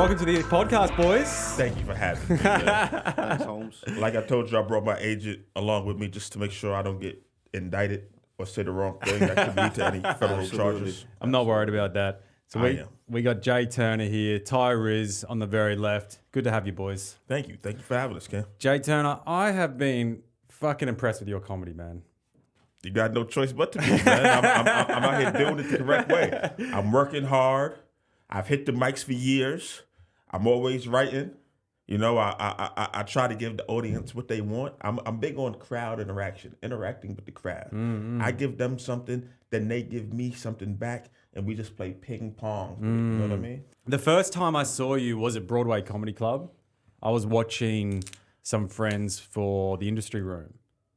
welcome to the podcast, boys. Thank you for having me. Thanks, Holmes. Like I told you, I brought my agent along with me just to make sure I don't get indicted or say the wrong thing that could lead to any federal charges. I'm not worried about that. So we got Jay Turner here, Tyrez on the very left. Good to have you, boys. Thank you for having us, Ken. Jay Turner, I have been fucking impressed with your comedy, man. You got no choice but to be, man. I'm out here doing it the correct way. I'm working hard. I've hit the mics for years. I'm always writing. You know, I try to give the audience what they want. I'm big on crowd interacting with the crowd. Mm-hmm. I give them something, then they give me something back, and we just play ping pong. You know what I mean? The first time I saw you was at Broadway Comedy Club. I was watching some friends for the industry room,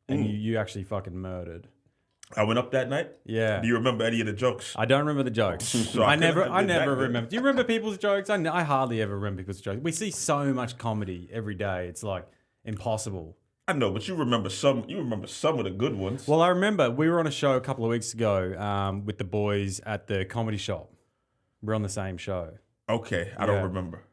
and you actually fucking murdered. I went up that night. Yeah. Do you remember any of the jokes? I don't remember the jokes. So I never remember. Do you remember people's jokes? I hardly ever remember people's jokes. We see so much comedy every day. It's like impossible. I know, but you remember some. You remember some of the good ones. Well, I remember we were on a show a couple of weeks ago with the boys at the Comedy Shop. We're on the same show. Okay, I don't remember.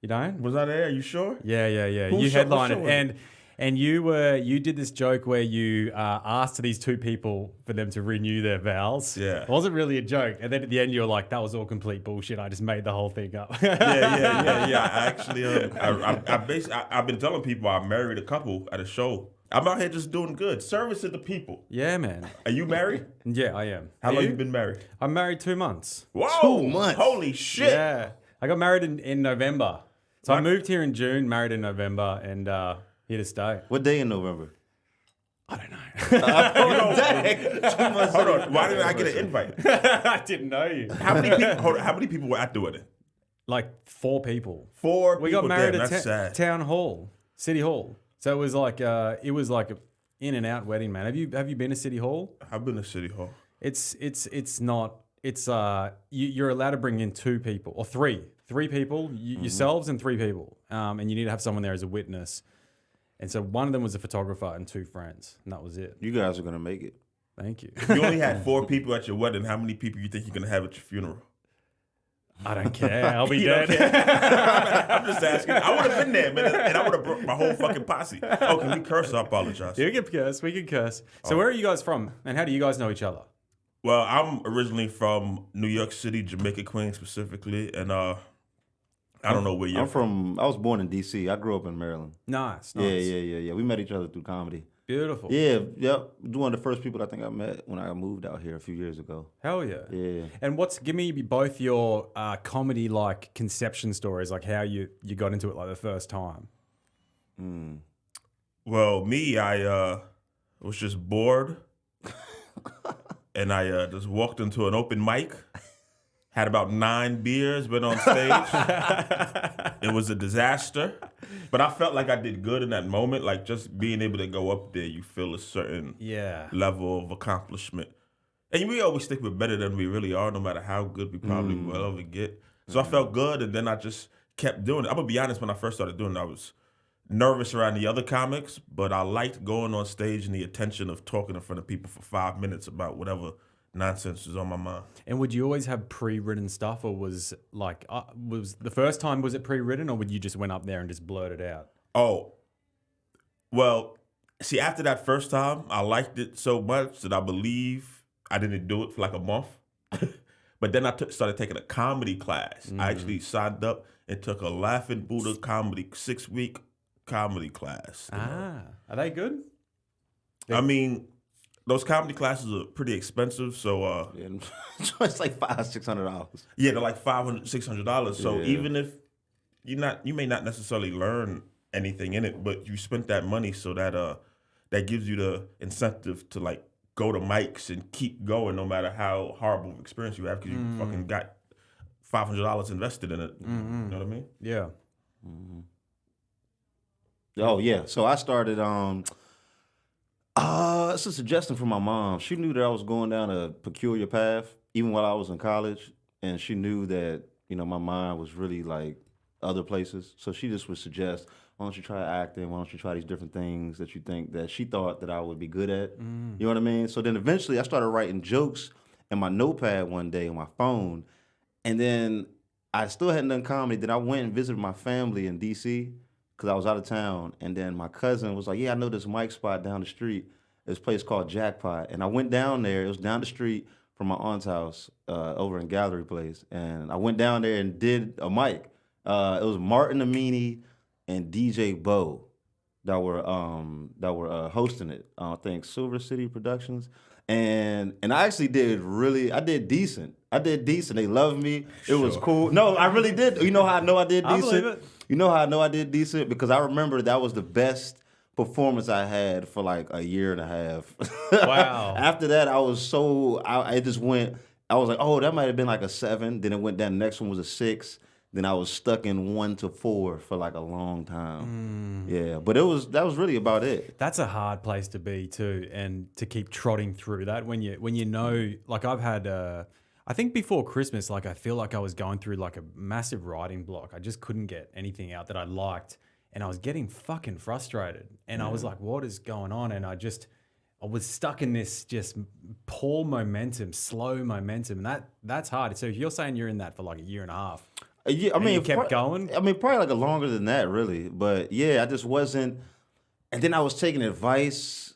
You don't? Was I there? Are you sure? Yeah. Who You show- headlined what show it, and you did this joke where you asked these two people for them to renew their vows. Yeah. It wasn't really a joke, and then at the end you were like, "That was all complete bullshit. I just made the whole thing up." Yeah. I actually, I've been telling people I married a couple at a show. I'm out here just doing good, service to the people. Yeah, man. Are you married? Yeah, I am. How long you been married? I'm married 2 months. Whoa, 2 months. Holy shit! Yeah, I got married in November. So I moved here in June, married in November, and here to stay. What day in November? I don't know. Hold on. Why didn't I get an invite? I didn't know you. How many people? Hold on, how many people were at the wedding? Like 4 people. 4 We people. got married Damn, at that's sad. Town Hall, City Hall. So it was like a in and out wedding, man. Have you been to City Hall? I've been to City Hall. You're allowed to bring in 2 people or 3 people, yourselves and 3 people, and you need to have someone there as a witness. And so one of them was a photographer and 2 friends, and that was it. You guys are gonna make it. Thank you. If you only had 4 people at your wedding, how many people you think you're gonna have at your funeral? I don't care. I'll be You dead. don't care? I'm just asking. I would have been there, man, and I would have brought my whole fucking posse. Oh, can we curse? I apologize. We can curse. So where are you guys from, and how do you guys know each other? Well, I'm originally from New York City, Jamaica, Queens specifically, and I don't know where you're from. I was born in D.C. I grew up in Maryland. Nice. Yeah. We met each other through comedy. Beautiful. Yeah. One of the first people I think I met when I moved out here a few years ago. Hell yeah. Yeah. And give me both your comedy like conception stories, like how you got into it like the first time. Well, me, I was just bored, and I just walked into an open mic. Had about 9 beers, went on stage. It was a disaster. But I felt like I did good in that moment. Like just being able to go up there, you feel a certain level of accomplishment. And we always think we're better than we really are, no matter how good we probably will ever get. So I felt good, and then I just kept doing it. I'm going to be honest, when I first started doing it, I was nervous around the other comics, but I liked going on stage and the attention of talking in front of people for 5 minutes about whatever nonsense is on my mind. And would you always have pre-written stuff, or was the first time, was it pre-written, or would you just went up there and just blurted out? Oh, well, see, after that first time, I liked it so much that I believe I didn't do it for like a month. But then I started taking a comedy class. I actually signed up and took a Laughing Buddha comedy 6-week comedy class. Are they good? I mean, those comedy classes are pretty expensive, so It's like $500-$600. yeah, they're like $500, $600. So even if you may not necessarily learn anything in it, but you spent that money, so that gives you the incentive to like go to mics and keep going, no matter how horrible of experience you have, because you fucking got $500 invested in it. You know what I mean? Yeah. Oh yeah. So I started. It's a suggestion from my mom. She knew that I was going down a peculiar path, even while I was in college, and she knew that my mind was really like other places. So she just would suggest, why don't you try acting? Why don't you try these different things that you think that she thought that I would be good at? You know what I mean? So then eventually I started writing jokes in my notepad one day on my phone, and then I still hadn't done comedy. Then I went and visited my family in D.C. because I was out of town. And then my cousin was like, yeah, I know this mic spot down the street. This place called Jackpot. And I went down there. It was down the street from my aunt's house over in Gallery Place. And I went down there and did a mic. It was Martin Amini and DJ Bo that were hosting it. I think Silver City Productions. And I actually I did decent. They loved me. It was cool. No, I really did. You know how I know I did decent? I believe it. You know how I know I did decent? Because I remember that was the best performance I had for like a year and a half. Wow. After that, I was I just went, I was like, oh, that might have been like a 7. Then it went down, the next one was a 6. Then I was stuck in 1 to 4 for like a long time. Yeah, but that was really about it. That's a hard place to be too, and to keep trotting through that when you know, like I've had, I think before Christmas, like I feel like I was going through like a massive writing block. I just couldn't get anything out that I liked, and I was getting fucking frustrated. And I was like, what is going on? And I was stuck in this just poor momentum, slow momentum, and that's hard. So if you're saying you're in that for like a year and a half. Yeah, I mean, you kept going. I mean, probably like a longer than that, really. But yeah, I just wasn't. And then I was taking advice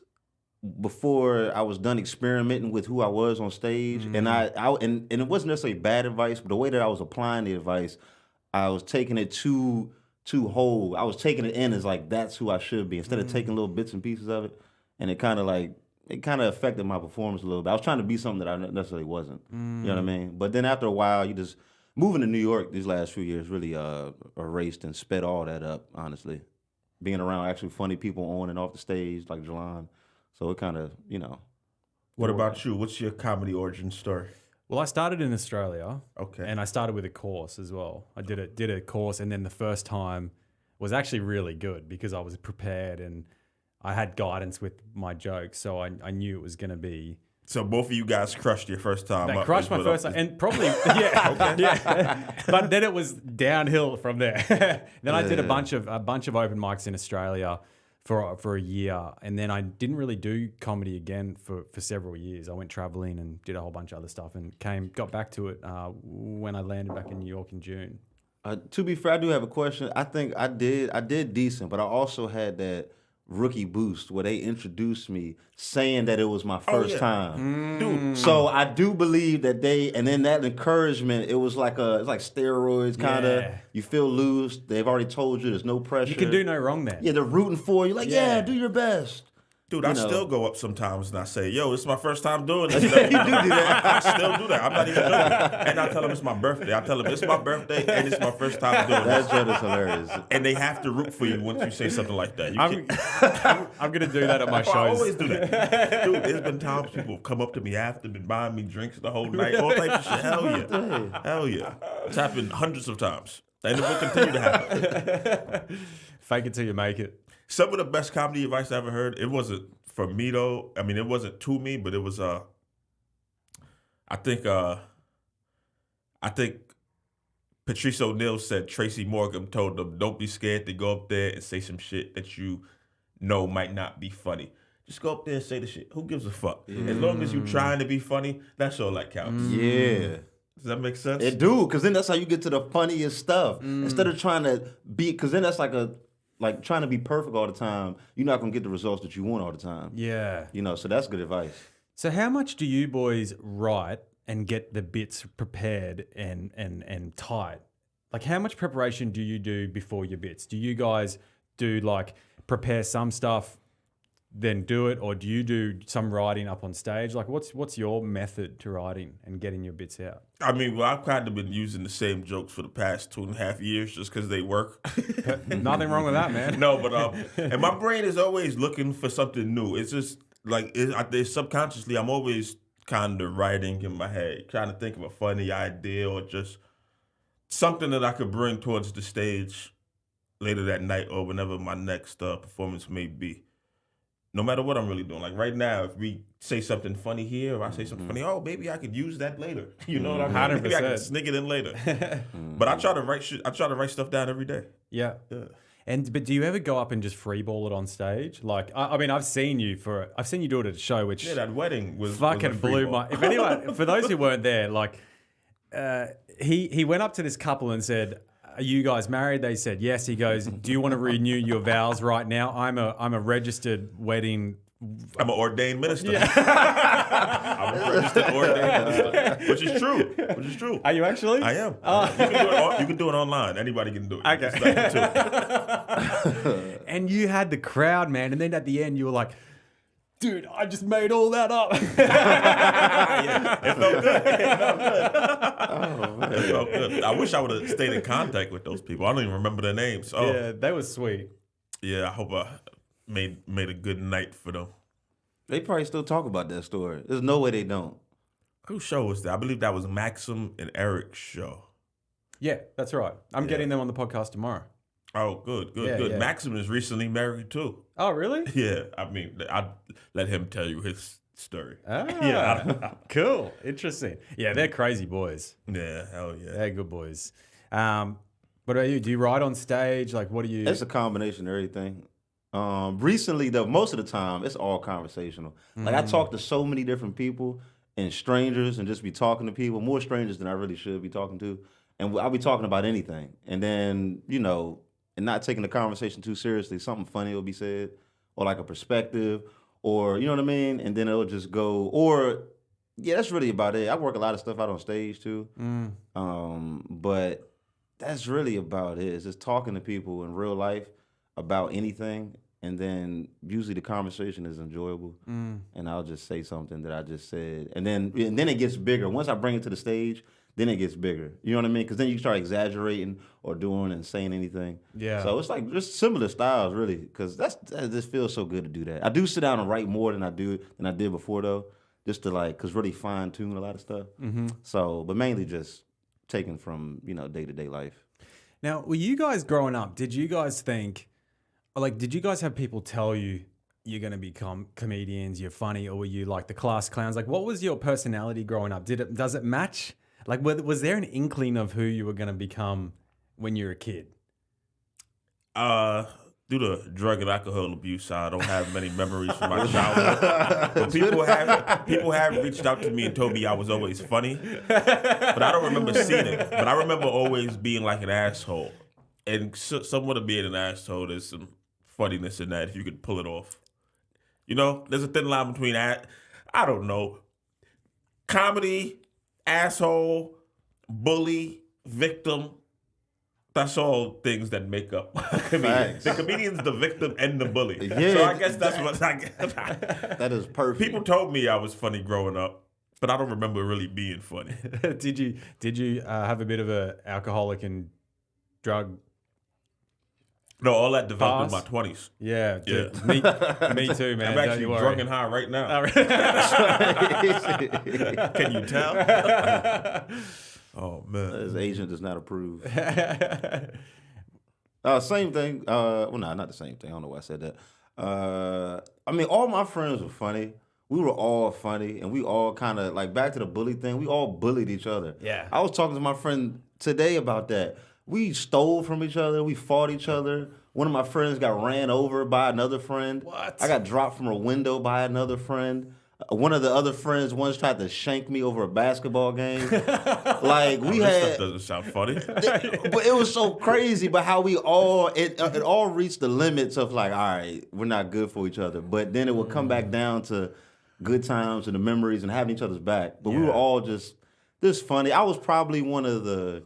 before I was done experimenting with who I was on stage, and and it wasn't necessarily bad advice, but the way that I was applying the advice, I was taking it too whole. I was taking it in as like that's who I should be instead of taking little bits and pieces of it, and it kind of affected my performance a little bit. I was trying to be something that I necessarily wasn't. You know what I mean? But then after a while, you just. Moving to New York these last few years really erased and sped all that up, honestly. Being around actually funny people on and off the stage, like Jelon. So it kind of, you know. What about you? What's your comedy origin story? Well, I started in Australia. Okay. And I started with a course as well. I did a course, and then the first time was actually really good because I was prepared and I had guidance with my jokes. So I knew it was going to be... So both of you guys crushed your first time. They crushed my first time, and probably yeah. But then it was downhill from there. Then I did a bunch of open mics in Australia for a year, and then I didn't really do comedy again for several years. I went traveling and did a whole bunch of other stuff, and got back to it when I landed back in New York in June. To be fair, I do have a question. I think I did decent, but I also had that rookie boost where they introduced me saying that it was my first time. Dude. So I do believe that and then that encouragement, it's like steroids kind of. Yeah. You feel loose. They've already told you there's no pressure. You can do no wrong there. Yeah, they're rooting for you. Like, yeah, do your best. Dude, I still go up sometimes and I say, yo, this is my first time doing this. You do that. I still do that. I'm not even joking. And I tell them it's my birthday. I tell them it's my birthday and it's my first time doing this. That joke is hilarious. And they have to root for you once you say something like that. I'm going to do that at my shows. I always do that. Dude, there's been times people have come up to me after, been buying me drinks the whole night, all types of shit. Hell yeah. Hell yeah. It's happened hundreds of times. And it will continue to happen. Fake it till you make it. Some of the best comedy advice I ever heard, it wasn't for me though. I mean, it wasn't to me, but it was I think Patrice O'Neal said Tracy Morgan told them, don't be scared to go up there and say some shit that you know might not be funny. Just go up there and say the shit. Who gives a fuck? As long as you're trying to be funny, that's all that counts. Yeah. Does that make sense? It do, because then that's how you get to the funniest stuff. Instead of trying to be, because then that's like trying to be perfect all the time, you're not going to get the results that you want all the time. Yeah. You know, so that's good advice. So how much do you boys write and get the bits prepared and tight? Like how much preparation do you do before your bits? Do you guys do like prepare some stuff, then do it, or do you do some writing up on stage? Like what's your method to writing and getting your bits out? I mean, well, I've kind of been using the same jokes for the past 2.5 years just because they work. Nothing wrong with that, man. No, but and my brain is always looking for something new. It's just like subconsciously, I'm always kind of writing in my head, trying to think of a funny idea or just something that I could bring towards the stage later that night or whenever my next performance may be. No matter what I'm really doing. Like right now, if we say something funny here or I say something funny, oh, maybe I could use that later. You know what I mean? 100%. Maybe I can sneak it in later. But I try to write shit. I try to write stuff down every day. Yeah. But do you ever go up and just freeball it on stage? Like, I mean, I've seen you do it at a show, which that wedding was fucking blew my. If anyone, for those who weren't there, like, he went up to this couple and said, "Are you guys married?" They said yes. He goes, "Do you want to renew your vows right now? I'm a registered wedding." I'm an ordained minister. Yeah. I'm a registered ordained minister, which is true. Which is true. Are you actually? I am. You can do it online. Anybody can do it. Okay. It's nothing to it. And you had the crowd, man. And then at the end, you were like, "Dude, I just made all that up." Yeah, it felt good. It felt good. It felt good. I wish I would have stayed in contact with those people. I don't even remember their names. Oh, Yeah, that was sweet. yeah. I hope I made a good night for them. They probably still talk about that story. There's no way they don't. Whose show was that? I believe that was Maxim and Eric's show. Yeah, that's right. I'm Yeah. getting them on the podcast tomorrow. Oh, good. Yeah, yeah. Maxim is recently married too. Oh, really? Yeah, I mean, I'd let him tell you his story. Ah, Yeah. cool. Interesting. Yeah, they're crazy boys. Yeah, hell yeah. They're good boys. What about you? Do you ride on stage? Like, what do you? It's a combination of everything. Recently, though, most of the time, it's all conversational. Like, I talk to so many different people and strangers and just be talking to people, more strangers than I really should be talking to. And I'll be talking about anything. And then, and not taking the conversation too seriously, something funny will be said or like a perspective or, you know what I mean? And then it'll just go, or, yeah, that's really about it. I work a lot of stuff out on stage too. But that's really about it. It's just talking to people in real life about anything. And then usually the conversation is enjoyable, and I'll just say something that I just said, and then it gets bigger. Once I bring it to the stage, then it gets bigger. You know what I mean? Because then you start exaggerating or doing and saying anything. Yeah. So it's like just similar styles, really. Because that just feels so good to do that. I do sit down and write more than I did before though, just to because really fine tune a lot of stuff. So, but mainly just taken from day to day life. Now, were you guys growing up? Did you guys think? Like, did you guys have people tell you you're going to become comedians, you're funny, or were you like the class clowns? Like, what was your personality growing up? Does it match? Like, was there an inkling of who you were going to become when you were a kid? Due to drug and alcohol abuse, I don't have many memories from my childhood. But people have reached out to me and told me I was always funny, but I don't remember seeing it. But I remember always being like an asshole, and somewhat of being an asshole, there's some funniness in that if you could pull it off. There's a thin line between I don't know, comedy, asshole, bully, victim. That's all things that make up a comedian. The comedian's the victim and the bully. Yeah. So I guess that's what I guess. That is perfect. People told me I was funny growing up, but I don't remember really being funny. Did you have a bit of a alcoholic and drug? No, all that developed Past? in my 20s. Yeah, Yeah. Me too, man. I'm Don't actually you worry. drunk and high right now. Can you tell? Oh, man. His agent does not approve. Same thing. Well, no, not the same thing. I don't know why I said that. I mean, all my friends were funny. We were all funny, and we all kind of, like, back to the bully thing, we all bullied each other. Yeah. I was talking to my friend today about that. We stole from each other. We fought each other. One of my friends got ran over by another friend. What? I got dropped from a window by another friend. One of the other friends once tried to shank me over a basketball game. Like, we This had... stuff doesn't sound funny. But it was so crazy, but how we all it all reached the limits of like, all right, we're not good for each other. But then it would come back down to good times and the memories and having each other's back. But we were all just funny. I was probably one of the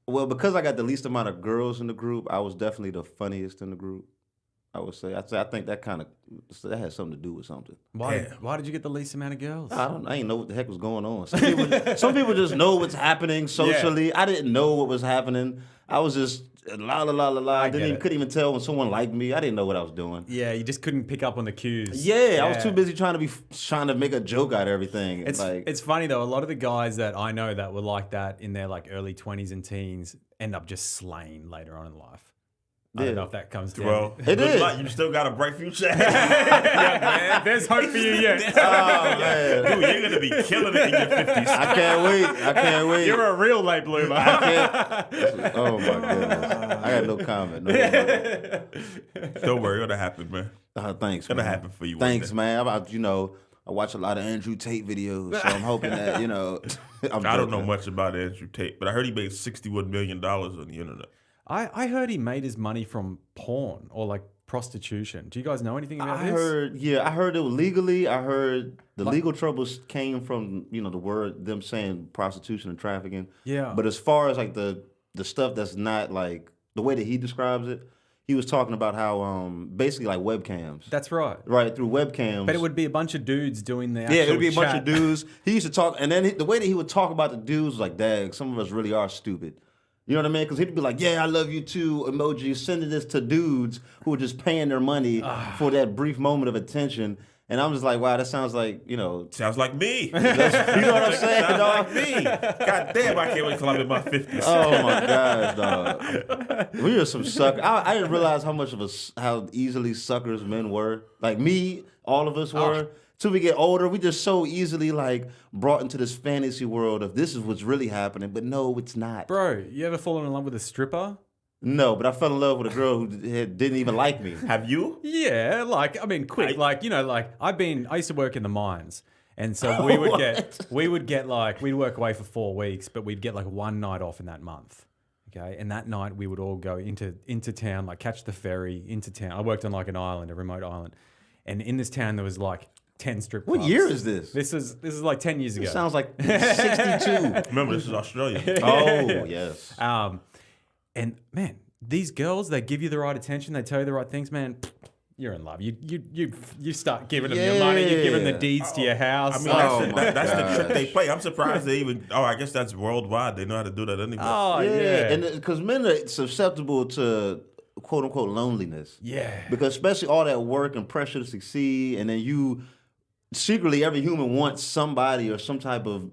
because I got the least amount of girls in the group, I was definitely the funniest in the group. I would say. I think that that has something to do with something. Why did you get the least amount of girls? I didn't know what the heck was going on. Some people just know what's happening socially. I didn't know what was happening. I was just la la la la la. Couldn't even tell when someone liked me. I didn't know what I was doing. Yeah, you just couldn't pick up on the cues. Yeah, I was too busy trying to make a joke out of everything. It's funny though. A lot of the guys that I know that were like that in their like early 20s and teens end up just slain later on in life. I don't know if that comes down. Well, It is. You still got a bright future. Yeah, man. There's hope for you yet. Oh, man. Dude, you're gonna be killing it in your 50s. I can't wait. You're a real late bloomer. Oh my goodness. I got no comment. Don't worry, it'll happen, man. Thanks, It's gonna man. happen for you. Thanks, one day. man. About I watch a lot of Andrew Tate videos, so I'm hoping that I don't know much about Andrew Tate, but I heard he made $61 million on the internet. I heard he made his money from porn or like prostitution. Do you guys know anything about I this? I heard it was legally. I heard the legal troubles came from the word them saying prostitution and trafficking. Yeah. But as far as like the stuff that's not like the way that he describes it, he was talking about how basically like webcams. That's right. Right, through webcams. But it would be a bunch of dudes doing the actual it would be a bunch chat. of dudes. He used to talk, and then the way that he would talk about the dudes was like, dang, some of us really are stupid. You know what I mean? Because he'd be like, yeah, I love you too, emoji, sending this to dudes who are just paying their money for that brief moment of attention. And I'm just like, wow, that sounds like, Sounds like me. you know what I'm saying, Sounds dog? like me. God damn, I can't wait till I'm in my 50s. Oh my gosh, dog. We are some suckers. I didn't realize how easily suckers men were. Like me, all of us were. Till we get older, we just so easily like brought into this fantasy world of this is what's really happening, but no, it's not. Bro, you ever fallen in love with a stripper? No, but I fell in love with a girl who didn't even like me. Have you? Yeah, quick. I used to work in the mines. And so we'd work away for 4 weeks, but we'd get like one night off in that month. Okay. And that night we would all go into town, like catch the ferry into town. I worked on like an island, a remote island. And in this town there was like 10 strip clubs. What year is this? This is like 10 years ago. It sounds like 62. Remember, this is Australia. Oh, yes. And man, these girls, they give you the right attention, they tell you the right things, man. You're in love. You start giving them your money. You give them the deeds to your house. I mean, that's the trick they play. I'm surprised they even. Oh, I guess that's worldwide. They know how to do that anyway. Oh yeah. And because men are susceptible to quote unquote loneliness. Yeah. Because especially all that work and pressure to succeed, and then you secretly every human wants somebody or some type of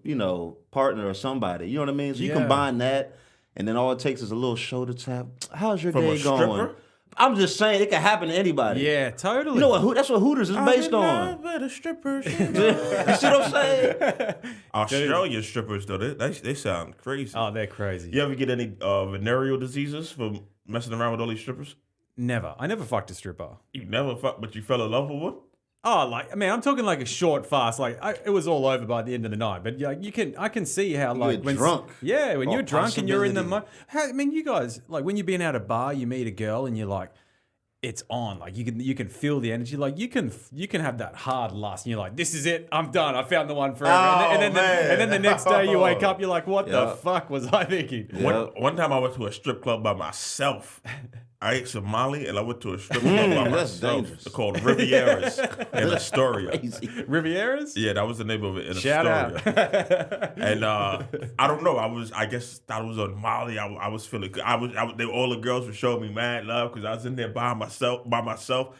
partner or somebody. You know what I mean? So you combine that, and then all it takes is a little shoulder tap. How's your day going? Stripper? I'm just saying it can happen to anybody. Yeah, totally. You know what? That's what Hooters is based on. The strippers. You see what I'm saying? Australian strippers though, they sound crazy. Oh, they're crazy. You ever get any venereal diseases from messing around with all these strippers? Never. I never fucked a stripper. You never fucked, but you fell in love with one? Oh, I'm talking like a short fast. It was all over by the end of the night. But yeah, I can see how when drunk. Yeah, when you're drunk and you're in the possibility. you guys when you're being at a bar, you meet a girl and you're like, it's on. Like you can feel the energy. Like you can have that hard lust, and you're like, this is it. I'm done. I found the one forever. And then the next day you wake up, you're like, what the fuck was I thinking? One time I went to a strip club by myself. I ate some Molly and I went to a strip club by myself. Dangerous. It's called Rivieras in Astoria. Rivieras? Yeah, that was the name of it in Shout Astoria. out. And I don't know. I guess thought it was on Molly. I was feeling good. All the girls were showing me mad love because I was in there by myself.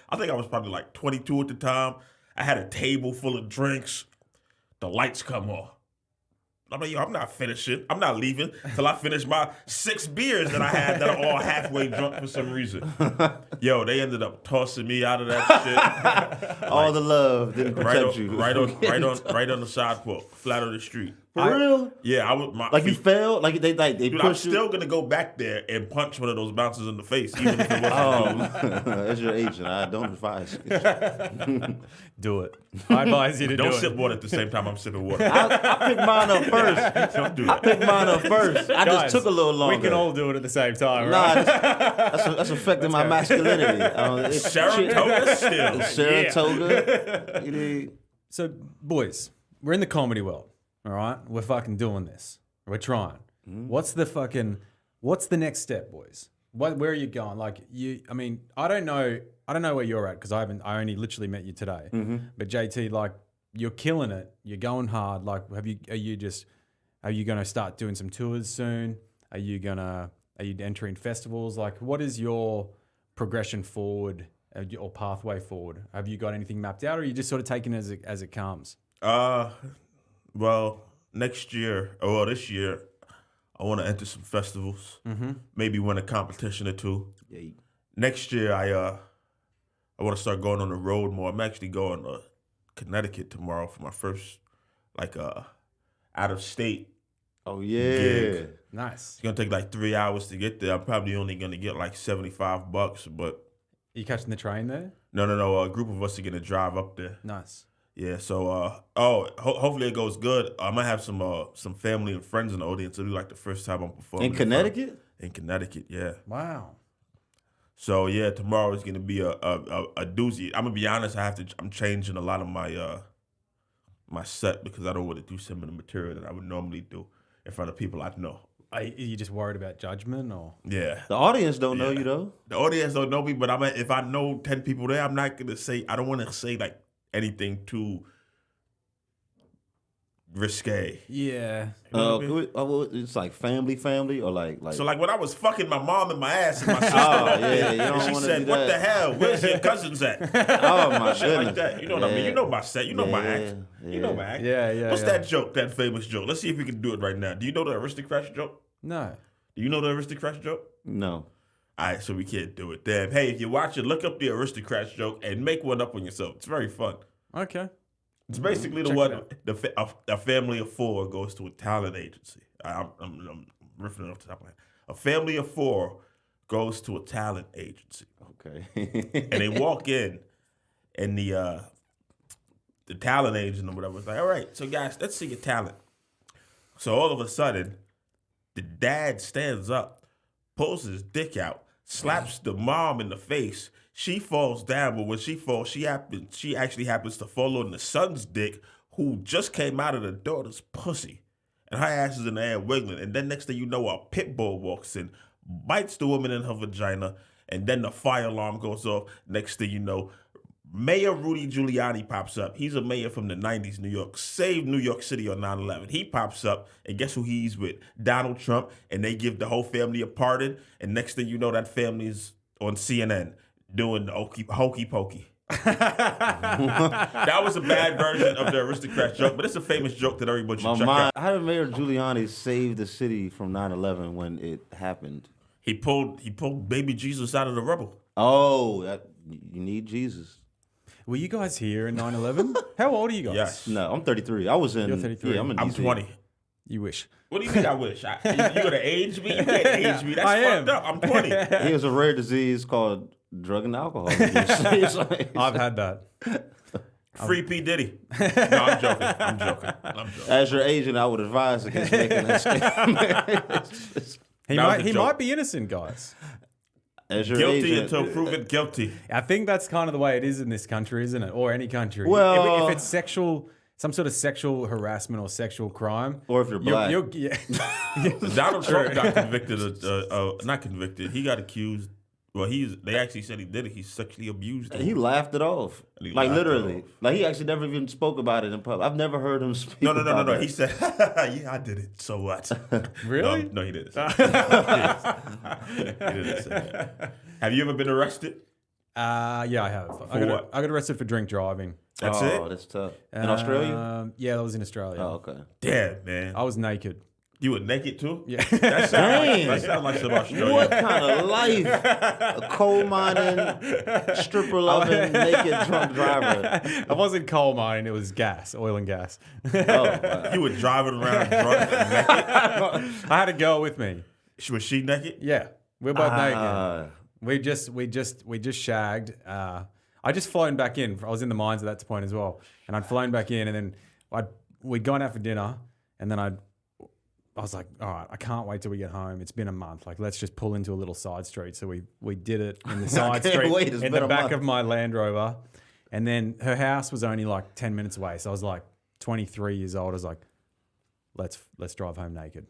I think I was probably like 22 at the time. I had a table full of drinks. The lights come on. I'm like, I'm not finishing. I'm not leaving till I finish my 6 beers that I had that are all halfway drunk for some reason. Yo, they ended up tossing me out of that shit. All the love didn't protect you. Right on the sidewalk, flat on the street. For real? Yeah, I was. Like you failed? Like they Dude, pushed I'm you? still gonna go back there and punch one of those bouncers in the face, even if it wasn't. As your agent, I don't advise you. Do it. I advise you to do Don't it. sip water at the same time I'm sipping water. I picked mine up first. Don't do I that. picked mine up first. I Guys, just took a little longer. We can all do it at the same time, Nah, right? that's affecting my masculinity. It's Saratoga still. It's Saratoga. You know, So, boys, we're in the comedy world, all right? We're fucking doing this. We're trying. What's the next step, boys? Where are you going? I don't know where you're at because I only literally met you today. But JT, you're killing it. You're going hard. Are you going to start doing some tours soon? Are you entering festivals? What is your progression forward or pathway forward? Have you got anything mapped out, or are you just sort of taking it as it comes? Well, this year, I want to enter some festivals. Maybe win a competition or two. yeah. Next year, I want to start going on the road more. I'm actually going to Connecticut tomorrow for my first out of state. Oh yeah. Gig. Nice. It's gonna take like 3 hours to get there. I'm probably only gonna get like $75, but Are you catching the train there? no. A group of us are gonna drive up there. Nice. Yeah, so hopefully it goes good. I might have some family and friends in the audience. It'll be like the first time I'm performing In Connecticut? In Connecticut, yeah. Wow. So yeah, tomorrow is gonna be a doozy. I'm gonna be honest. I'm changing a lot of my set because I don't want to do some of the material that I would normally do in front of people I know. Are you just worried about judgment or? Yeah. The audience don't know you though. The audience don't know me, but if I know 10 people there, I'm not gonna say. I don't want to say like anything too risque. Yeah. You know what I mean? Well, it's like family, or like. So like when I was fucking my mom and my ass and my sister, yeah, you don't and she wanna said, do "What that." the hell? Where's your cousins at?" Oh my Shit like goodness. that. You know what I mean? You know my set. You know my Yeah, act. You know my act. Yeah. What's that joke? That famous joke? Let's see if we can do it right now. Do you know the aristocrats joke? No. Do you know the aristocrats joke? No. All right, so we can't do it. Damn. Hey, if you watch it, look up the aristocrats joke and make one up on yourself. It's very fun. Okay. It's basically the Check one it a family of four goes to a talent agency. I'm riffing off the top of my head. A family of four goes to a talent agency, Okay. and they walk in, and the talent agent or whatever is like, "All right, so guys, let's see your talent." So all of a sudden, the dad stands up, pulls his dick out, slaps the mom in the face. She falls down, but when she falls, she actually happens to fall on the son's dick, who just came out of the daughter's pussy. And her ass is in the air wiggling. And then next thing you know, a pit bull walks in, bites the woman in her vagina, and then the fire alarm goes off. Next thing you know, Mayor Rudy Giuliani pops up. He's a mayor from the 90s, New York. Saved New York City on 9/11. He pops up, and guess who he's with? Donald Trump, and they give the whole family a pardon. And next thing you know, that family's on CNN doing the hokey pokey. That was a bad version of the aristocrat joke, but it's a famous joke that everybody should check out. How did Mayor Giuliani save the city from 9/11 when it happened? He pulled baby Jesus out of the rubble. Oh, you need Jesus. Were you guys here in 9/11? How old are you guys? Yes. No, I'm 33. I was in. You're 33. Yeah, I'm in I'm DC. 20. You wish. What do you mean I wish? You gonna age me? You can't age me. That's I am. fucked up. I'm 20. He has a rare disease called drug and alcohol abuse. It's like- I've had that. Free P. Diddy. No, I'm joking. As your agent, I would advise against making that statement. He That was a he joke. might be innocent, guys. As your Guilty agent, until proven guilty. I think that's kind of the way it is in this country, isn't it? Or any country. Well- if it's sexual, some sort of sexual harassment or sexual crime, or if you're black. yeah. Donald Trump got convicted not convicted. He got accused. Well, they actually said he did it. He sexually abused him. He laughed it off. And he Like laughed it literally. off. Like he actually never even spoke about it in public. I've never heard him speak No. about that. He said, "Yeah, I did it. So what?" Really? No, he didn't. Say that. He didn't say that. Have you ever been arrested? Yeah, I have. what? I got arrested for drink driving. That's Oh, it. that's tough. In Australia? Yeah, that was in Australia. Oh, okay. Damn, man. I was naked. You were naked too? Yeah. That sounds like some Australian. What kind of life? A coal mining, stripper loving, naked drunk driver. I wasn't coal mining, it was gas, oil and gas. Oh, wow. You were driving around drunk and naked. I had a girl with me. Was she naked? Yeah. We're both naked. Ah. We just shagged. I just flown back in. I was in the mines at that point as well, and I'd flown back in, and then we'd gone out for dinner, and then I was like, all right, I can't wait till we get home. It's been a month. Like, let's just pull into a little side street. So we did it in the side can't street wait. It's in been the a back month. of my Land Rover, and then her house was only like 10 minutes away. So I was like 23 years old. I was like, let's drive home naked.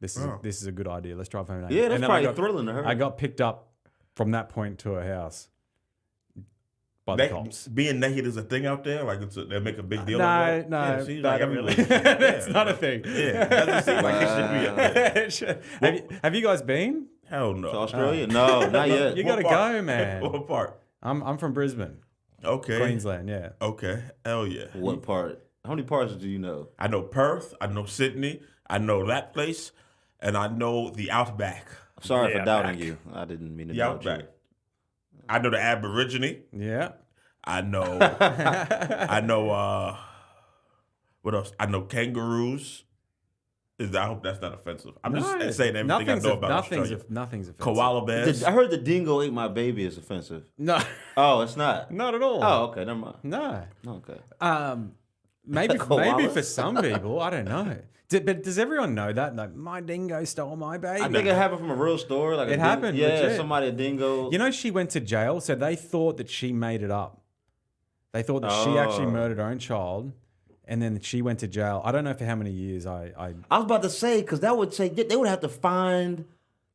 This is a good idea. Let's drive home naked. Yeah, that's And then probably thrilling to her. I got picked up from that point to her house by the cops. Being naked is a thing out there. Like they make a big deal. No, of it. no, Yeah, it seems that like every really- relationship. that's Yeah. not a thing. Yeah, it doesn't seem like it should be a thing. have you guys been? Hell no. To Australia? No, not yet. You gotta What part? go, man. What part? I'm from Brisbane, Okay. Queensland. Yeah. Okay. Hell yeah. What part? How many parts do you know? I know Perth. I know Sydney. I know that place, and I know the Outback. Sorry Yeah, for doubting back. you. I didn't mean to The doubt Outback. you. I know the Aborigine. Yeah. I know. I know. What else? I know kangaroos. I hope that's not offensive. I'm just saying everything I know about Australia. Nothing's offensive. Koala bears. I heard the dingo ate my baby is offensive. No, Oh, it's not. not at all. Oh, okay, never mind. No. Okay. Maybe Koalas? for some people, I don't know. But does everyone know that? Like, my dingo stole my baby. I think it happened from a real story. Like It happened, Yeah, legit. somebody a dingo. You know, she went to jail, so they thought that she made it up. They thought that she actually murdered her own child, and then she went to jail. I don't know for how many years. I was about to say because that would say they would have to find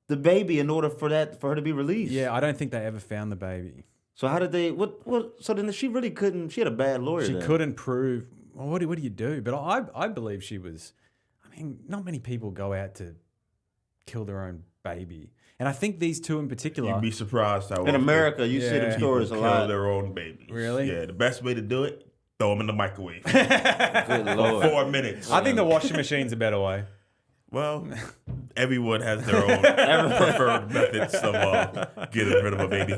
the baby in order for her to be released. Yeah, I don't think they ever found the baby. So how did they? What? So then she really couldn't. She had a bad lawyer. She then. couldn't prove. Well, what do you do? But I believe she was. I mean, not many people go out to kill their own baby, and I think these two in particular. You'd be surprised how in America you see them Yeah. stories a kill lot. their own babies. Really? Yeah. The best way to do it: throw them in the microwave Good for lord. 4 minutes. I think the washing machine's a better way. Well, everyone has their own preferred methods of getting rid of a baby.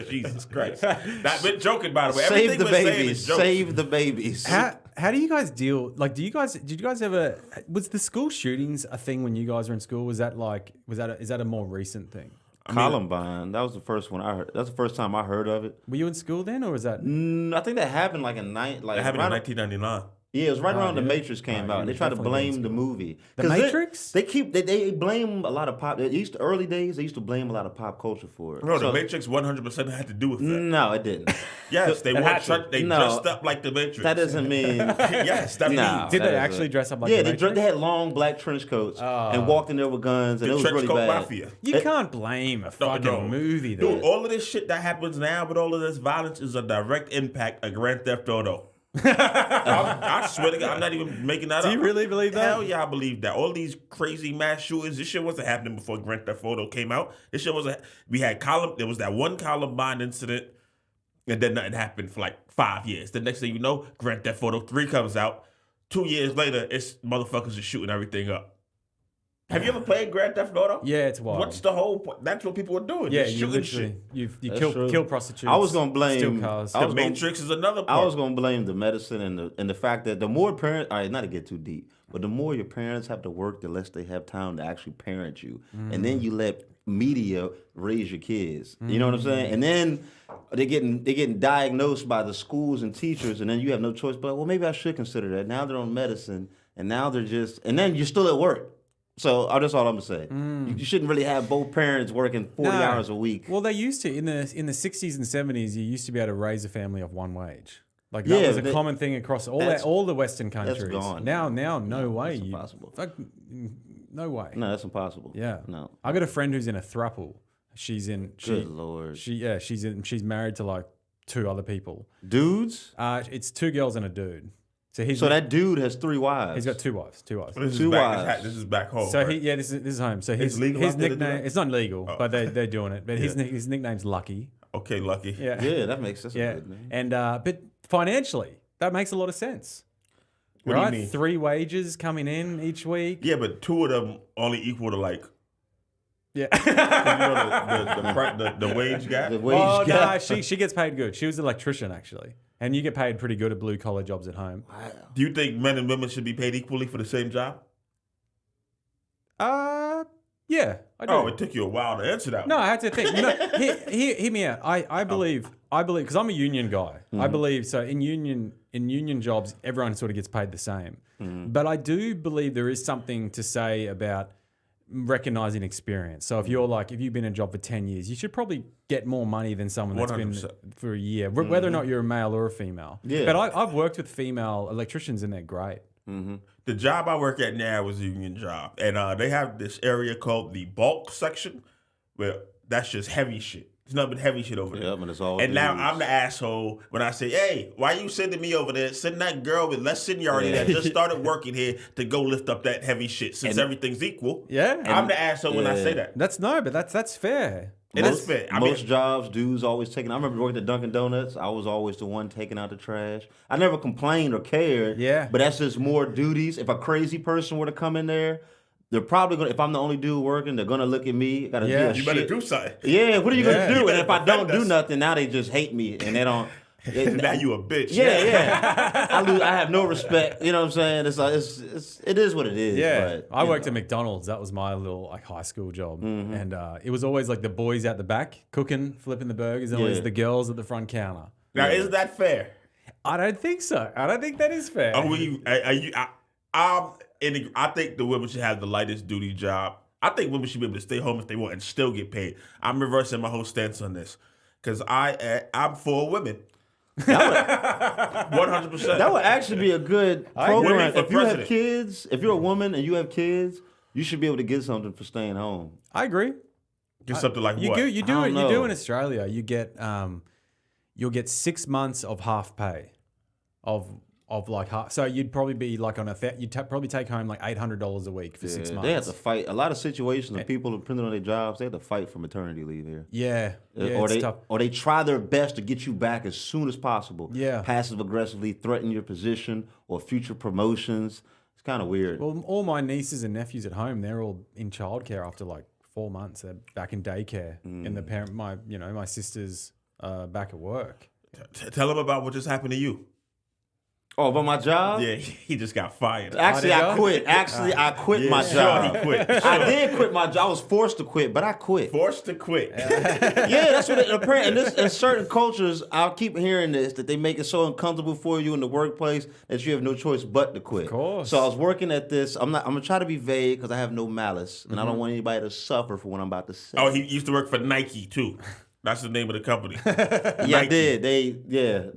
Jesus Christ! Not been joking, by the way. Save Everything the we're saying babies. is jokes. Save the babies. How do you guys deal? Like, did you guys ever? Was the school shootings a thing when you guys were in school? Is that a more recent thing? Columbine. That was the first one I heard. That's the first time I heard of it. Were you in school then, or was that? I think that happened like in It happened in 1999. Yeah, it was right around The yeah. Matrix came out. you They tried to definitely blame the movie. The 'Cause Matrix? They blame a lot of pop. Early days, they used to blame a lot of pop culture for it. No, So- the Matrix 100% had to do with that. No, it didn't. Yes, they had to. dressed up like the Matrix. That doesn't mean. Yes, that No. means Did that they is actually a- dress up like? Yeah, the they Matrix? had long black trench coats and walked in there with guns, and the it was trench really coat bad. mafia. You can't blame a fucking movie, though. Dude, all of this shit that happens now with all of this violence is a direct impact of Grand Theft Auto. I swear to God, I'm not even making that up. Do you really believe that? Hell yeah, I believe that. All these crazy mass shootings, this shit wasn't happening before Grand Theft Auto came out. This shit wasn't. There was that one Columbine incident, and then nothing happened for like 5 years. The next thing you know, Grand Theft Auto 3 comes out. 2 years later, it's motherfuckers are shooting everything up. Have you ever played Grand Theft Auto? Yeah, it's wild. What's the whole point? That's what people are doing. Yeah, They're you shooting literally shit. you That's true. kill prostitutes. I was gonna blame- steal cars. I The was gonna- Matrix is another I part. was gonna blame the medicine and the fact that the more parents, all right, not to get too deep, but the more your parents have to work, the less they have time to actually parent you, and then you let media raise your kids. You know what I'm saying? And then they're getting diagnosed by the schools and teachers, and then you have no choice. But well, maybe I should consider that. Now they're on medicine, and now and then you're still at work. So that's all I'm gonna say. You shouldn't really have both parents working 40 No. hours a week. Well, they used to in the 60s and 70s. You used to be able to raise a family of one wage. Like that was a common thing across all the Western countries. gone. Now, no way. That's impossible. No way. No, that's impossible. Yeah. No. I got a friend who's in a throuple. Good lord. She's married to like 2 other people. Dudes? It's 2 girls and a dude. So that dude has 3 wives. he's got 2 wives. 2 wives. This is Two back- wives. This is back home. So right? this is home. So his legal his out there to do nickname that? it's not legal, Oh. but they're doing it. But his nickname's Lucky. Okay, lucky. Yeah. Yeah, that makes sense. Yeah. Good name. And but financially, that makes a lot of sense. What do you right? mean? 3 wages coming in each week. Yeah, but 2 of them only equal to like Yeah. the wage gap. The wage Oh no, gap. she gets paid good. She was an electrician actually. And you get paid pretty good at blue collar jobs at home. Do you think men and women should be paid equally for the same job? Yeah, I do. Oh, it took you a while to answer that. No, one. I had to think. Hear me out. I believe because I'm a union guy. I believe so in union jobs, everyone sort of gets paid the same. But I do believe there is something to say about recognizing experience. So if you've been in a job for 10 years, you should probably get more money than someone that's been 100%. for a year, whether or not you're a male or a female. Yeah. But I've worked with female electricians and they're great. The job I work at now is a union job, and they have this area called the bulk section, where that's just heavy shit. There's nothing but heavy shit over there. Yep, and it's all And now dudes. I'm the asshole when I say, "Hey, why you sending me over there? Send that girl with less seniority that just started working here to go lift up that heavy shit. Since everything's equal, Yeah. I'm the asshole when I say that. That's fair. It is fair. I mean, Most jobs, dudes always taking. I remember working at Dunkin' Donuts. I was always the one taking out the trash. I never complained or cared. Yeah. But that's just more duties. If a crazy person were to come in there, they're probably gonna. If I'm the only dude working, they're gonna look at me. Gotta Yeah. do you better shit. do something. Yeah. What are you gonna Yeah. do? You And if I better don't defend do us. nothing, now they just hate me and they don't. Now you a bitch. Yeah. I have no respect. You know what I'm saying? It's like it is what it is. Yeah, But, I worked at McDonald's. That was my little like high school job, and it was always like the boys out the back cooking, flipping the burgers, and always the girls at the front counter. Now, is that fair? I don't think so. I don't think that is fair. Are you? I think the women should have the lightest duty job. I think women should be able to stay home if they want and still get paid. I'm reversing my whole stance on this because I'm for women. 100%. That would actually be a good program. for If you have president. kids, if you're a woman and you have kids, you should be able to get something for staying home. I agree. Get something like You what? do. You do I it. don't You do know. in Australia. You get you'll get 6 months of half pay, of like half. So you'd probably be like on you'd probably take home like $800 a week for 6 months. They have to fight. A lot of situations of people depending on their jobs, they have to fight for maternity leave here. Yeah, or it's they tough. or they try their best to get you back as soon as possible. Yeah. Passive aggressively threaten your position or future promotions. It's kind of weird. Well, all my nieces and nephews at home, they're all in childcare after like 4 months. They're back in daycare, and the parent, my sister's back at work. Tell them about what just happened to you. Oh, about my job? Yeah, he just got fired. Actually, I quit. I quit my job. Sure, he quit. I did quit my job. I was forced to quit, but I quit. Forced to quit. Yeah, that's what it apparently. In certain cultures, I'll keep hearing this that they make it so uncomfortable for you in the workplace that you have no choice but to quit. Of course. So I was working at this. I'm gonna try to be vague because I have no malice, and I don't want anybody to suffer for what I'm about to say. Oh, he used to work for Nike too. That's the name of the company. yeah, I did. They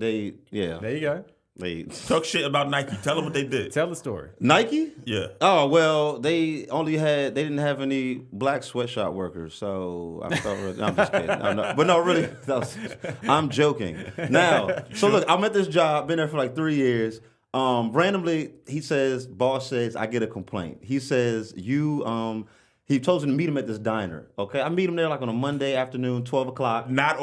There you go. they Talk shit about Nike. Tell them what they did. Tell the story. Nike. Yeah. Oh well, they didn't have any black sweatshop workers, so I felt really, I'm just kidding. But no, really, I'm joking. Now, so look, I'm at this job, been there for like 3 years. Randomly, boss says, I get a complaint. He says, he told me to meet him at this diner. Okay, I meet him there like on a Monday afternoon, 12 o'clock. Not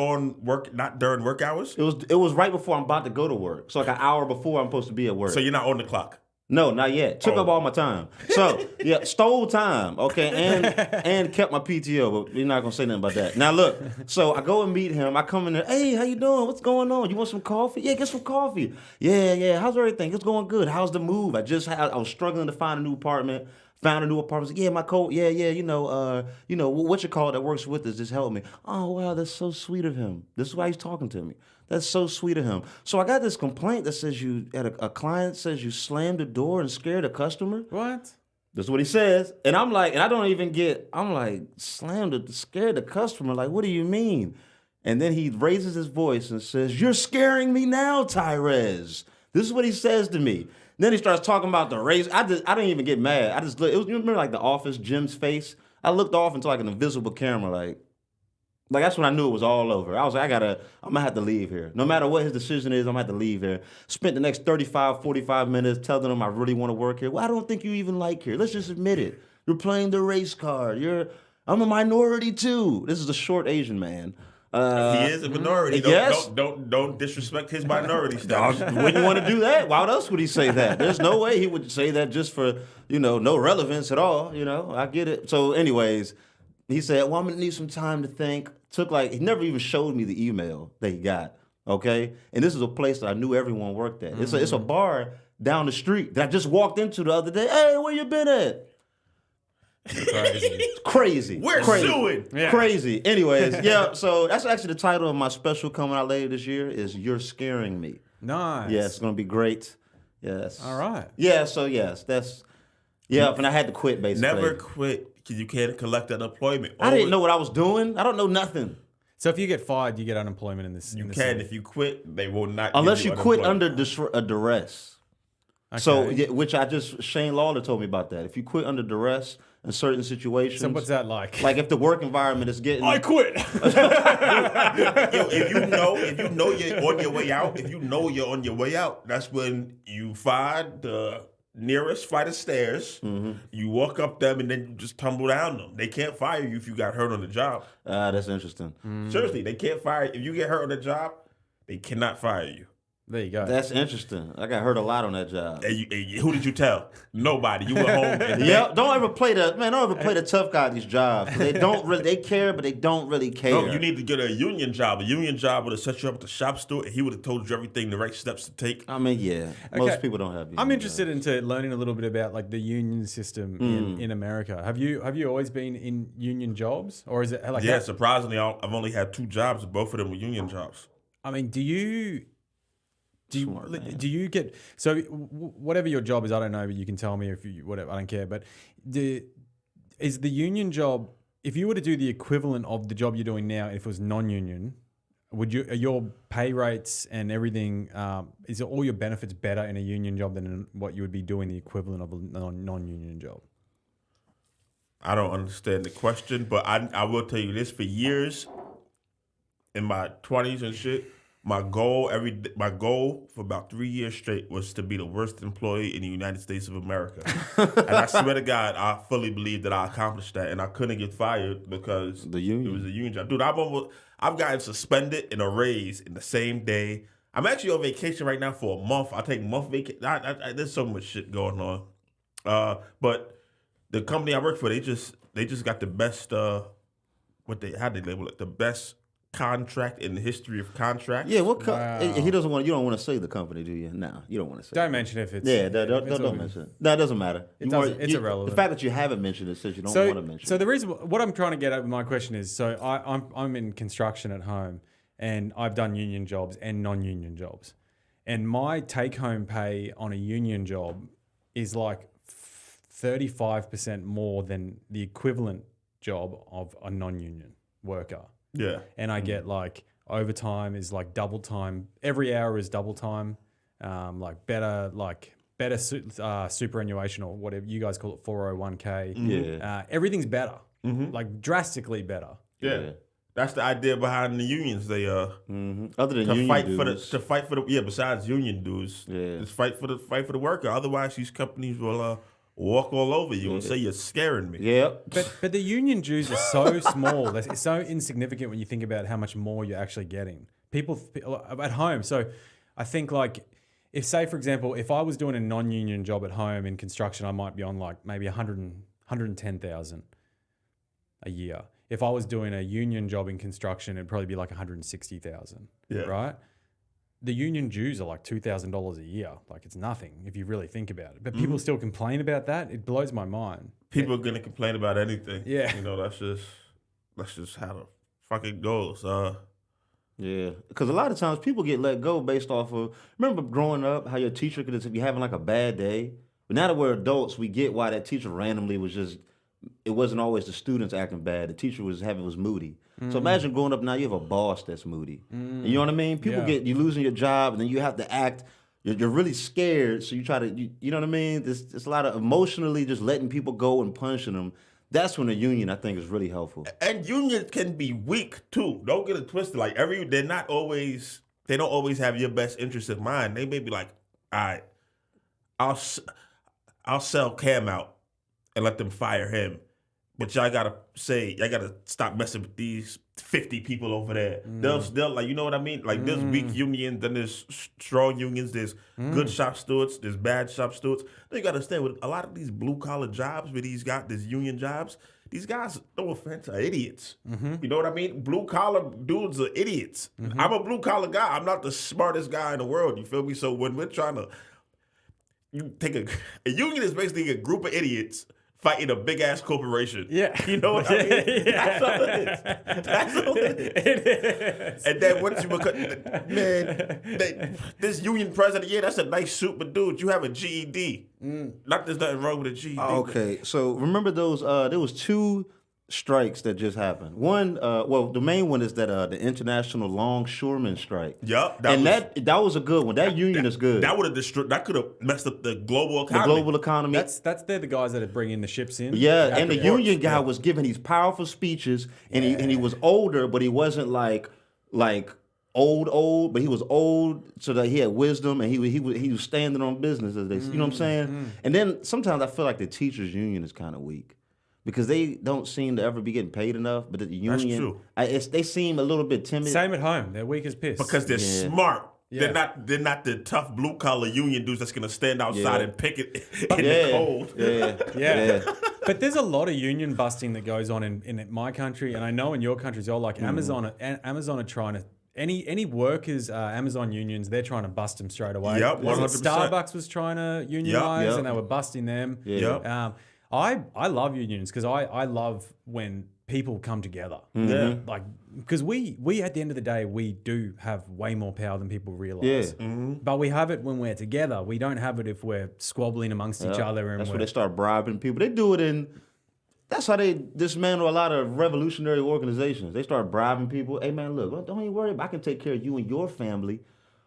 during work hours. It was right before I'm about to go to work, so like an hour before I'm supposed to be at work. So you're not on the clock. No, not yet. Took up all my time. So yeah, stole time. Okay, and kept my PTO, but we're not gonna say nothing about that. Now look, so I go and meet him. I come in there. Hey, how you doing? What's going on? You want some coffee? Yeah, get some coffee. Yeah. How's everything? It's going good. How's the move? I was struggling to find a new apartment. Found a new apartment. Yeah, my coat. Yeah. What you call that works with us just helped me. Oh wow, that's so sweet of him. This is why he's talking to me. That's so sweet of him. So I got this complaint that says a client says you slammed the door and scared a customer. What? That's what he says. And I'm like, and I don't even I'm like, scared the customer. Like, what do you mean? And then he raises his voice and says, you're scaring me now, Tyrez. This is what he says to me. Then he starts talking about the race. I didn't even get mad. You remember like the Office, Jim's face? I looked off into like an invisible camera, like that's when I knew it was all over. I was like, I'm gonna have to leave here. No matter what his decision is, I'm gonna have to leave here. Spent the next 35, 45 minutes telling him I really want to work here. Well, I don't think you even like here. Let's just admit it. You're playing the race card. I'm a minority too. This is a short Asian man. He is a minority. Yes. Don't disrespect his minority status. Wouldn't you want to do that? Why else would he say that? There's no way he would say that just for, no relevance at all. I get it. So anyways, he said, well, I'm going to need some time to think. He never even showed me the email that he got. Okay. And this is a place that I knew everyone worked at. It's a bar down the street that I just walked into the other day. Hey, where you been at? Crazy. We're crazy. suing. Yeah. Crazy. Anyways, yeah, so that's actually the title of my special coming out later this year is You're Scaring Me. Nice. Yeah, it's going to be great. Yes. All right. Yeah, so yes, and I had to quit basically. Never quit because you can't collect unemployment. I didn't know what I was doing. I don't know nothing. So if you get fired, you get unemployment in this. You in this can city. if you quit, they will not. Unless give you quit unemployment. under a duress. Okay. So, which Shane Lawler told me about that. If you quit under duress in certain situations. So what's that like? Like if the work environment is getting. I quit. If you know you're on your way out, you're on your way out, that's when you find the nearest flight of stairs. Mm-hmm. You walk up them and then you just tumble down them. They can't fire you if you got hurt on the job. That's interesting. Seriously, they can't fire you. If you get hurt on the job, they cannot fire you. There you go. That's interesting. I got hurt a lot on that job. And who did you tell? Nobody. You went home and Yeah, don't ever play the tough guy at these jobs. They don't really, they care, but they don't really care. No, you need to get a union job. A union job would have set you up at the shop store, and he would have told you everything, the right steps to take. I mean, yeah, most people don't have. I'm interested into learning a little bit about like the union system in America. Have you always been in union jobs, or is it like? Yeah, surprisingly, I've only had 2 jobs. Both of them were union jobs. I mean, do you get whatever your job is? I don't know, but you can tell me if you whatever. I don't care. But is the union job? If you were to do the equivalent of the job you're doing now, if it was non-union, are your pay rates and everything? Is all your benefits better in a union job than in what you would be doing the equivalent of a non-union job? I don't understand the question, but I will tell you this: for years, in my 20s and shit. My goal for about 3 years straight was to be the worst employee in the United States of America. And I swear to God, I fully believe that I accomplished that, and I couldn't get fired because it was a union job. Dude, I've gotten suspended and a raise in the same day. I'm actually on vacation right now for a month. I take a month vacation. There's so much shit going on. But the company I work for, they just got the best. How they label it? The best contract in the history of contracts. Yeah, he doesn't want. You don't want to say the company, do you? No, you don't want to say. Don't mention if it's. Yeah, don't mention it. No, it doesn't matter. It's irrelevant. The fact that you haven't mentioned it says you don't want to mention it. So the reason, what I'm trying to get at with my question is, so I'm in construction at home, and I've done union jobs and non-union jobs, and my take-home pay on a union job is like 35% more than the equivalent job of a non-union worker. Yeah. And I get like overtime is like double time. Every hour is double time. Like better superannuation or whatever you guys call it, 401k. Yeah. Everything's better. Like drastically better. Yeah. That's the idea behind the unions. They other than to union fight dues. to fight for the besides union dues. Yeah. Just fight for the worker. Otherwise these companies will walk all over you and say you're scaring me. Yeah. But the union dues are so small. It's so insignificant when you think about how much more you're actually getting. People at home. So I think like if, say, for example, if I was doing a non-union job at home in construction, I might be on like maybe 110,000 a year. If I was doing a union job in construction, it'd probably be like 160,000. Yeah. Right? The union dues are like $2,000 a year. Like it's nothing if you really think about it. But people still complain about that. It blows my mind. People are gonna complain about anything. Yeah. You know, that's just how the fuck it goes. Yeah, because a lot of times people get let go based off of. Remember growing up, how your teacher could be having like a bad day. But now that we're adults, we get why that teacher randomly was just. It wasn't always the students acting bad. The teacher was moody. So imagine growing up now, you have a boss that's moody. You know what I mean? People you losing your job, and then you have to act. You're really scared, so you try to. You know what I mean? There's a lot of emotionally just letting people go and punishing them. That's when the union, I think, is really helpful. And unions can be weak too. Don't get it twisted. Like they don't always have your best interest in mind. They may be like, all right, I'll sell Cam out and let them fire him. But y'all gotta stop messing with these 50 people over there. They'll like, you know what I mean? Like there's weak unions, then there's strong unions, there's good shop stewards, there's bad shop stewards. Then you gotta understand with a lot of these blue collar jobs where these union jobs, these guys, no offense, are idiots. You know what I mean? Blue collar dudes are idiots. I'm a blue collar guy. I'm not the smartest guy in the world. You feel me? So when we're trying to take a union is basically a group of idiots fighting a big ass corporation. Yeah. You know what I mean? Yeah. That's all it is. That's all it is. It is. And then once you become, this union president, that's a nice suit, but dude, you have a GED. There's nothing wrong with a GED. Okay, so remember those, there was 2 strikes that just happened. One, the main one is that the International Longshoremen strike. Yup. That was a good one. That union is good. That would have destroyed. That could have messed up the global economy. The global economy. They're the guys that are bringing the ships in. Yeah, and the union guy was giving these powerful speeches, and he was older, but he wasn't like old, but he was old so that he had wisdom, and he was standing on business, as they, you know what I'm saying. And then sometimes I feel like the teachers union is kind of weak. Because they don't seem to ever be getting paid enough, but the union, That's true. They seem a little bit timid. Same at home. They're weak as piss. Because they're smart. They're not the tough blue collar union dudes that's gonna stand outside and pick it in the cold. Yeah. But there's a lot of union busting that goes on in my country, and I know in your country as well. Like Amazon are trying to any workers, Amazon unions, they're trying to bust them straight away. Yep, 100%. Starbucks was trying to unionize, and they were busting them. Yeah. I love unions because I love when people come together. Yeah. Like, because we at the end of the day, we do have way more power than people realize. Yeah. But we have it when we're together. We don't have it if we're squabbling amongst each other. And that's where they start bribing people. They do it in. That's how they dismantle a lot of revolutionary organizations. They start bribing people. Hey man, look, don't even worry. I can take care of you and your family.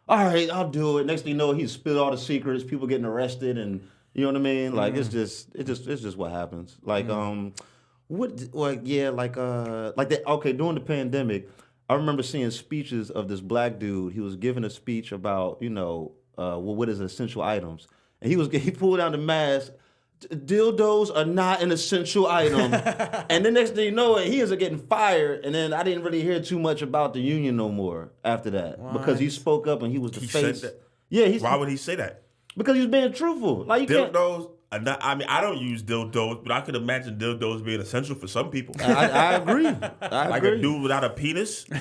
All right, I'll do it. Next thing you know, he spilled all the secrets. People getting arrested, and you know what I mean. Like it's just what happens. Like during the pandemic, I remember seeing speeches of this black dude. He was giving a speech about what is essential items, and he pulled down the mask. Dildos are not an essential item. And the next thing you know, he ends up getting fired. And then I didn't really hear too much about the union no more after that. Because he spoke up and he was the face. Said that? Yeah, Why would he say that? Because he was being truthful. Like you Dildos. I don't use dildos, but I could imagine dildos being essential for some people. I agree. Like a dude without a penis. That's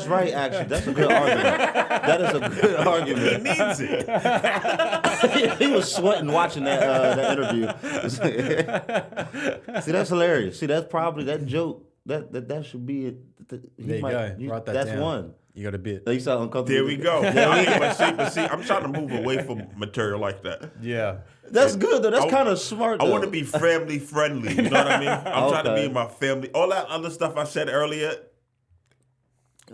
right, actually. That's a good argument. That is a good argument. He needs it. He was sweating watching that interview. See, that's hilarious. See, that's probably that joke. That should be it. There you go. Write that that's down. one. You got a bit. You sound uncomfortable. There we go. But see, I'm trying to move away from material like that. Yeah. That's good though. That's kind of smart. I want to be family friendly. You know what I mean? I'm trying to be in my family. All that other stuff I said earlier.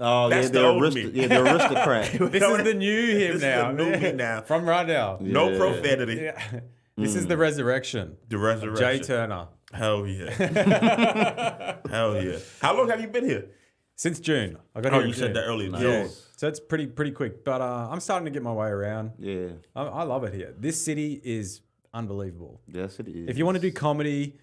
Oh, that's the aristocrat. This is the new him now. Is the new me now. From right now. No profanity. Yeah. This is the resurrection. The resurrection. Jay Turner. Hell yeah. Hell yeah. How long have you been here? Since June. I got here in you June. said that earlier. Yeah. June. So it's pretty quick. But I'm starting to get my way around. Yeah. I love it here. This city is unbelievable. Yes, it is. If you want to do comedy,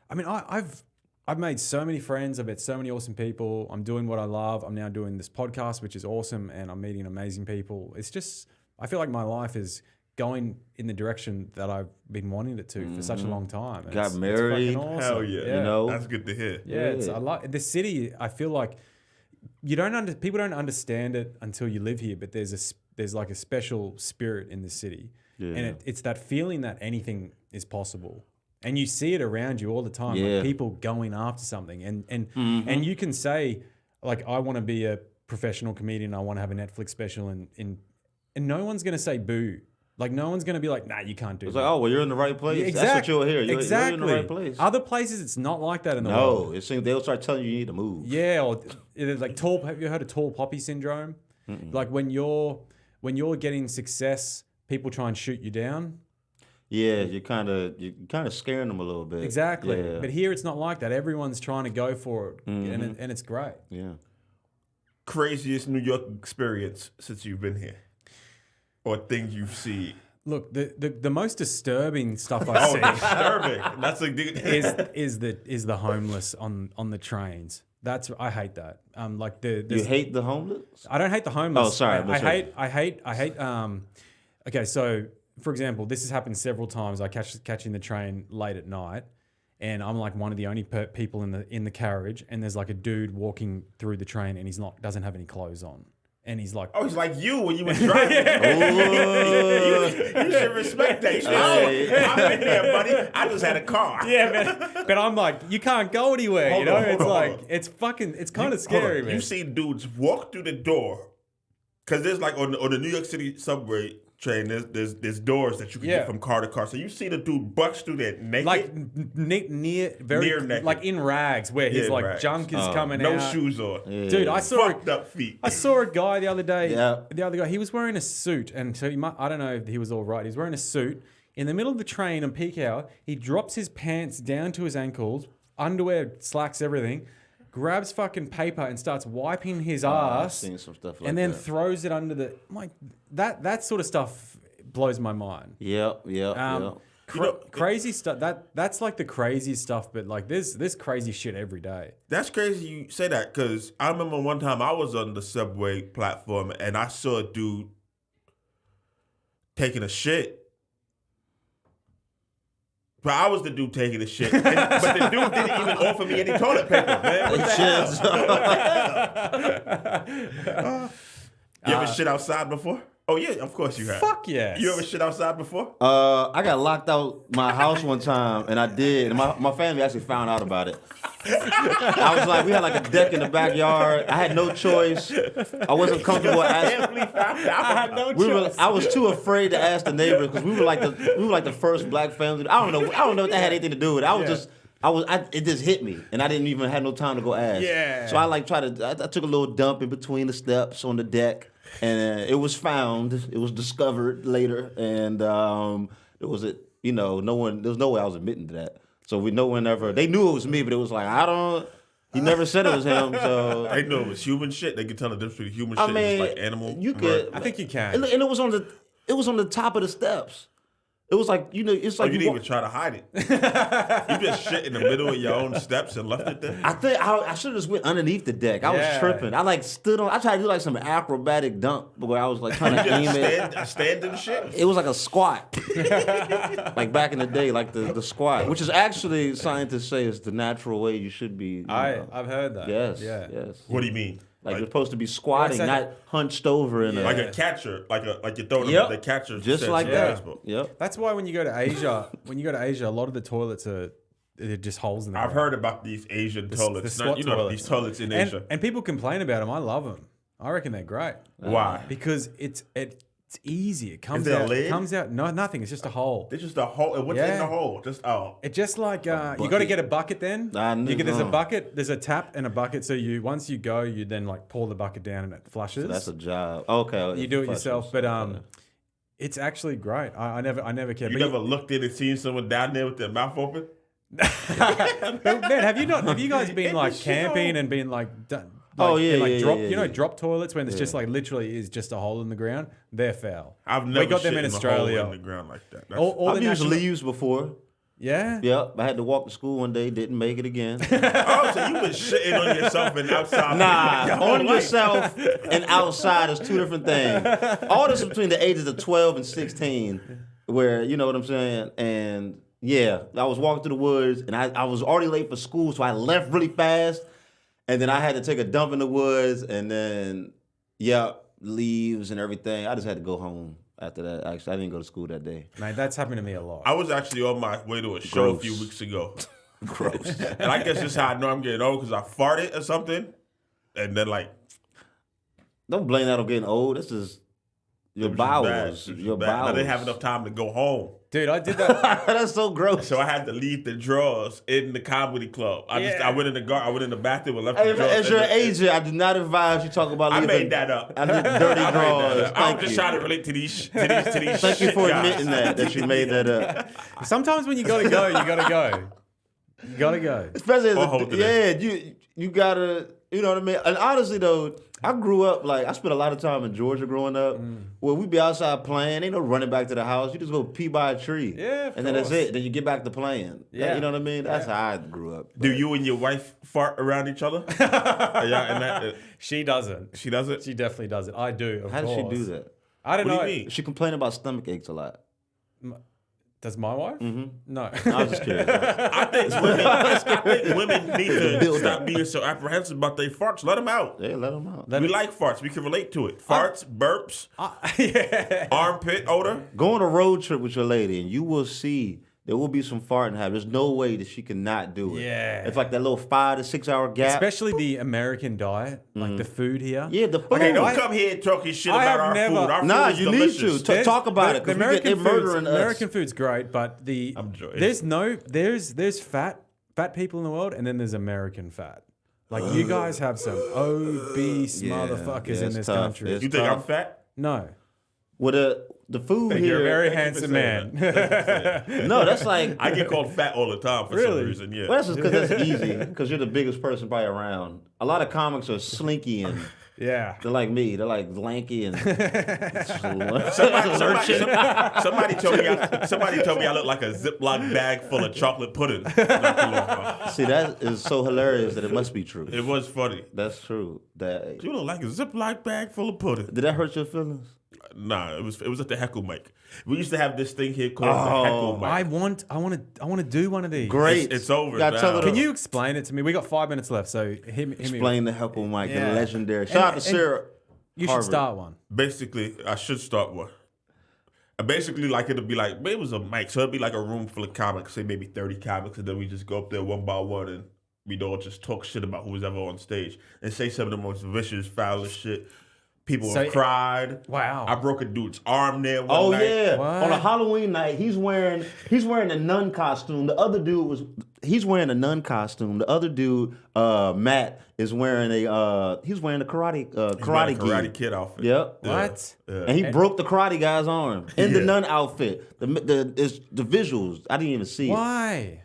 I mean, I've made so many friends. I've met so many awesome people. I'm doing what I love. I'm now doing this podcast, which is awesome, and I'm meeting amazing people. It's just, I feel like my life is going in the direction that I've been wanting it to for such a long time. And Got married. It's fucking awesome. Hell yeah. You know? That's good to hear. Yeah, I like the city. I feel like people don't understand it until you live here, but there's like a special spirit in the city. Yeah. And it's that feeling that anything is possible. And you see it around you all the time, like people going after something. And you can say, like, I want to be a professional comedian, I want to have a Netflix special, and no one's going to say boo. Like, no one's going to be like, nah, you can't do It's that. like, oh, well, you're in the right place. Yeah, exactly. That's what you'll hear. You're in the right place. Other places, it's not like that in the world. No, it seems they'll start telling you need to move. Yeah, or it's like have you heard of tall poppy syndrome? Like when you're getting success, people try and shoot you down. Yeah, you're kind of scaring them a little bit. Exactly. Yeah. But here it's not like that. Everyone's trying to go for it, and it's great. Yeah. Craziest New York experience since you've been here, or things you've seen. Look, the most disturbing stuff I see Disturbing. That's like is the homeless on the trains. I hate that. You hate the homeless? I don't hate the homeless. Oh, sorry. I hate. Okay, so for example, this has happened several times. I catching the train late at night, and I'm like one of the only people in the carriage, and there's like a dude walking through the train, and doesn't have any clothes on. And he's like, oh, he's like you when you was driving. You should respect that. You should I'm in there, buddy. I just had a car. Yeah, but I'm like, you can't go anywhere. Hold on. It's kind of scary, man. You see dudes walk through the door, because there's like on the New York City subway train, there's doors that you can get from car to car. So you see the dude bust through that naked, like near naked, like in rags, where his rags. junk is coming out, no shoes on, dude. I saw fucked up feet. I saw a guy the other day. Yeah. The other guy, he was wearing a suit, and so I don't know if he was all right. He's wearing a suit in the middle of the train and peak hour. He drops his pants down to his ankles, underwear, slacks, everything. Grabs fucking paper and starts wiping his ass, I've seen some stuff like and then that. throws it under the. I'm like, that sort of stuff blows my mind. Yep. crazy stuff. That's like the crazy stuff, but like there's crazy shit every day. That's crazy you say that because I remember one time I was on the subway platform and I saw a dude taking a shit. But I was the dude taking the shit. But the dude didn't even offer me any toilet paper, man. What the hell? You ever shit outside before? Oh, yeah, of course you have. Fuck yes. You ever shit outside before? I got locked out my house one time, and I did. And my family actually found out about it. I was like, we had like a deck in the backyard. I had no choice. I wasn't comfortable asking. I had no choice. I was too afraid to ask the neighbors because we were like the first black family. I don't know if that had anything to do with it. It just hit me, and I didn't even have no time to go ask. Yeah. So I took a little dump in between the steps on the deck, and it was found. It was discovered later, and there was there was no way I was admitting to that. So no one ever. They knew it was me, but it was like he never said it was him. So They knew it was human shit. They could tell the difference between human shit and like animal. You could. I think you can. And it was on the top of the steps. It was like it's like you didn't even try to hide it. You just shit in the middle of your own steps and left it there. I think I should have just went underneath the deck. I was tripping. I like stood on. I tried to do like some acrobatic dunk where I was like trying to aim it. Stand and shit. It was like a squat, like back in the day, like the squat, which is actually scientists say is the natural way you should be. I've heard that. Yes. Yeah. Yes. What do you mean? Like you're supposed to be squatting, Yeah, not hunched over in Like a catcher, like you're throwing the catcher. just like that. Yep. That's why when you go to Asia, a lot of the toilets they're just holes in the I've ground. heard about these Asian toilets. The squat toilets. These toilets in Asia. And people complain about them. I love them. I reckon they're great. Why? Because it's easy. It comes there a out. lid? It comes out. No, nothing. It's just a hole. It's just a hole. And what's in the hole? Just It just like you got to get a bucket. Then there's a bucket. There's a tap and a bucket. So once you go, you then like pour the bucket down and it flushes. So that's a job. Okay. You do it yourself, but it's actually great. I never cared. You never looked in and seen someone down there with their mouth open? But man, have you guys been like camping and been like drop toilets when it's just like literally is just a hole in the ground? They're foul. I've never got them shit in a Australia. hole in the ground like that. I've used leaves before. Yeah. Yep. I had to walk to school one day, didn't make it again. Oh, so you been shitting on yourself and outside? Nah, on yourself and outside is two different things. All this is between the ages of 12 and 16, where, you know what I'm saying? And yeah, I was walking through the woods, and I was already late for school, so I left really fast, and then I had to take a dump in the woods, and then, leaves and everything. I just had to go home. After that, actually, I didn't go to school that day. Man, that's happened to me a lot. I was actually on my way to a show a few weeks ago. Gross. And I guess this is how I know I'm getting old, because I farted or something. And then, like... Don't blame that on getting old. This is your bowels. Your bowels. I didn't have enough time to go home. Dude, I did that. That's so gross. So I had to leave the drawers in the comedy club. I went in the bathroom and left the drawers. As your agent, I do not advise you talk about leaving. I made that up. I did dirty drawers. I'm just trying to relate to these Thank you for admitting that you made that up. Sometimes when you gotta go, you gotta go. You gotta go. Especially you gotta, you know what I mean? And honestly though, I grew up, like, I spent a lot of time in Georgia growing up where we'd be outside playing. Ain't no running back to the house. You just go pee by a tree. Yeah, and then that's it. Then you get back to playing. Yeah. You know what I mean? That's how I grew up. Do you and your wife fart around each other? She doesn't. She doesn't? She definitely doesn't. I do, of How course. does she do that? I don't know. What do you mean? She complained about stomach aches a lot. Does my wife? Mm-hmm. No. I was just curious. I think women need to stop being so apprehensive about their farts. Let them out. Yeah, let them out. We like farts. We can relate to it. Farts, burps, armpit odor. Go on a road trip with your lady, and you will see there will be some farting happening. There's no way that she cannot do it. Yeah. It's like that little 5 to 6 hour gap. Especially the American diet, like the food here. Yeah, the food. Okay, don't come here talking shit I about have our never- food. Our food Nah, is you delicious. need to. Talk about it, because they're murdering us. American food's great, but there's fat people in the world, and then there's American fat. Like you guys have some obese motherfuckers in it's this tough. country. It's You think I'm tough. fat? No. Well, the food Thank you. You're a here. very Thank you for handsome saying man. No, that's like I get called fat all the time for Really? some reason. Yeah. well, that's just because that's easy. Because you're the biggest person probably around. A lot of comics are slinky and Yeah. they're like me. They're like lanky and Somebody told me I look like a Ziploc bag full of chocolate pudding. Not too long ago. See, that is so hilarious that it must be true. It was funny. That's true. That You look like a Ziploc bag full of pudding. did that hurt your feelings? Nah, it was at the heckle mic. We used to have this thing here called the heckle mic. I want to do one of these. Great. It's over Gotta now. tell it Can you explain it to me? We got 5 minutes left, so hit me. explain the heckle mic, Yeah. the legendary. Shout out to Sarah. You should Harvard. start one. Basically, I should start one. Basically, like it'll be like maybe it was a mic, so it'd be like a room full of comics, say maybe 30 comics, and then we just go up there one by one and we'd all just talk shit about who's ever on stage and say some of the most vicious, foulest shit. People have cried. Wow. I broke a dude's arm there one Oh night. yeah! What? On a Halloween night, he's wearing a nun costume. The other dude he's wearing a nun costume. The other dude, Matt, is wearing he's wearing a karate Karate gi. Kid outfit. Yep. What? Yeah. And he broke the karate guy's arm in the Yeah. nun outfit. The visuals I didn't even see it. Why?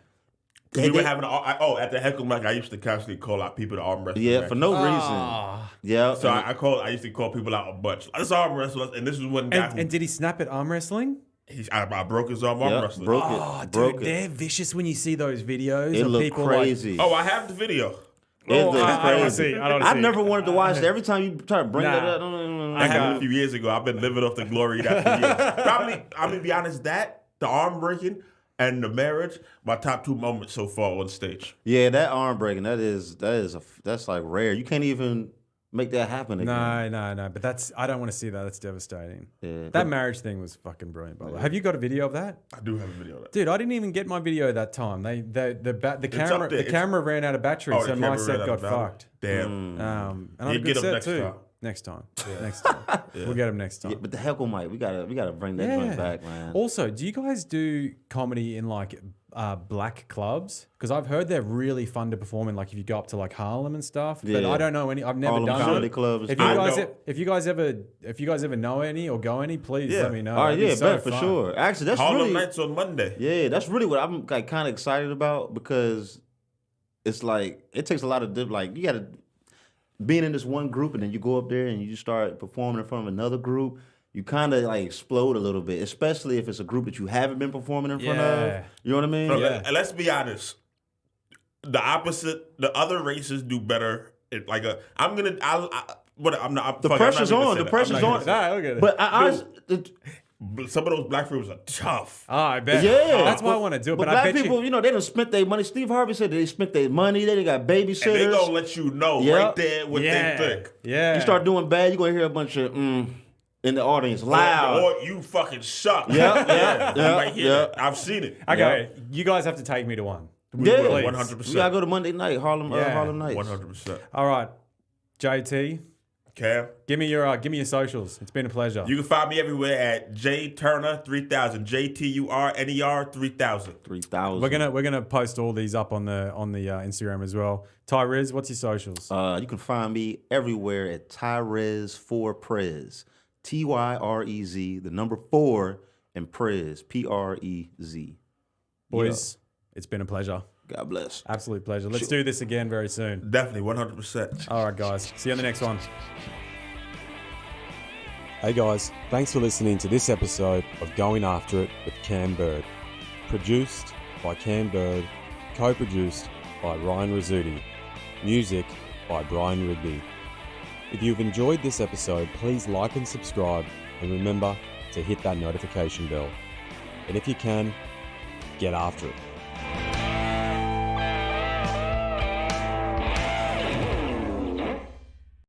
We were having at the heckle mic. I used to constantly call out people to arm wrestle. Yeah, matches. for no reason. Ah. Yeah. So I used to call people out a bunch. Let's arm wrestle, and this was one guy And did he snap at arm wrestling? I broke his arm wrestling. broke it. Oh, dude, broke it. they're vicious when you see those videos It of looked people crazy. Oh, I have the video. It Oh, looked I don't crazy. see. I don't I see. never wanted to watch it. Every time you try to bring Nah. that up, I had it a few years ago. I've been living off the glory of that for years. Probably, I'm gonna be honest, that the arm breaking and the marriage, my top 2 moments so far on stage. yeah, that arm breaking, that's like rare. You can't even make that happen again. No. But I don't want to see that. That's devastating. Yeah. That marriage thing was fucking brilliant, by the way. Have you got a video of that? I do have a video of that. Dude, I didn't even get my video that time. The camera up there. camera ran out of battery, Oh, so the my camera set ran out got of battery. fucked. Damn. And I You had a get good 'em set next too. time. Next time. Next time. We'll get them next time. Yeah, but the heckle mic, we gotta bring that joint back, man. Also, do you guys do comedy in like black clubs? Because I've heard they're really fun to perform in. Like if you go up to like Harlem and stuff. But Yeah. I don't know any. I've never Harlem done comedy it. clubs. If you guys ever know any or go any, please Yeah. let me know. All right, That'd be yeah, so bet for fun. sure. Actually, that's Harlem really Nights on Monday. yeah, that's really what I'm like kind of excited about because it's like it takes a lot of like you gotta being in this one group and then you go up there and you start performing in front of another group. You kind of like explode a little bit, especially if it's a group that you haven't been performing in front Yeah. of. You know what I mean? Bro, Yeah. let's be honest. The opposite, the other races do better. I'm not. The pressure's on. The pressure's on. Nah, look at it. But Some of those black people are tough. Oh, I bet. yeah, That's why I want to do it. But But I black bet people, they done spent their money. Steve Harvey said they spent their money. They got babysitters. And they gonna let you know Yeah. right there what yeah, they think. yeah. You start doing bad, you're gonna hear a bunch of in the audience loud. Or you fucking suck. Yeah. You might hear that. I've seen it. Okay, you guys have to take me to one. Yeah. Please. 100%. We gotta go to Monday night, Harlem Nights. 100%. All right, JT, Cam, give me your socials. It's been a pleasure. you can find me everywhere at JTurner3000. JTURNER 3000. 3,000. Mm-hmm. We're gonna post all these up on the Instagram as well. Tyrez, what's your socials? You can find me everywhere at Tyrez4Prez. Tyrez, the number 4, and Prez, Prez. Boys, it's been a pleasure. God bless. Absolute pleasure. Let's do this again very soon. Definitely, 100%. All right, guys. See you on the next one. Hey guys, thanks for listening to this episode of Going After It with Cam Bird. Produced by Cam Bird, co-produced by Ryan Rizzuti. Music by Brian Rigby. If you've enjoyed this episode, please like and subscribe, and remember to hit that notification bell. And if you can, get after it.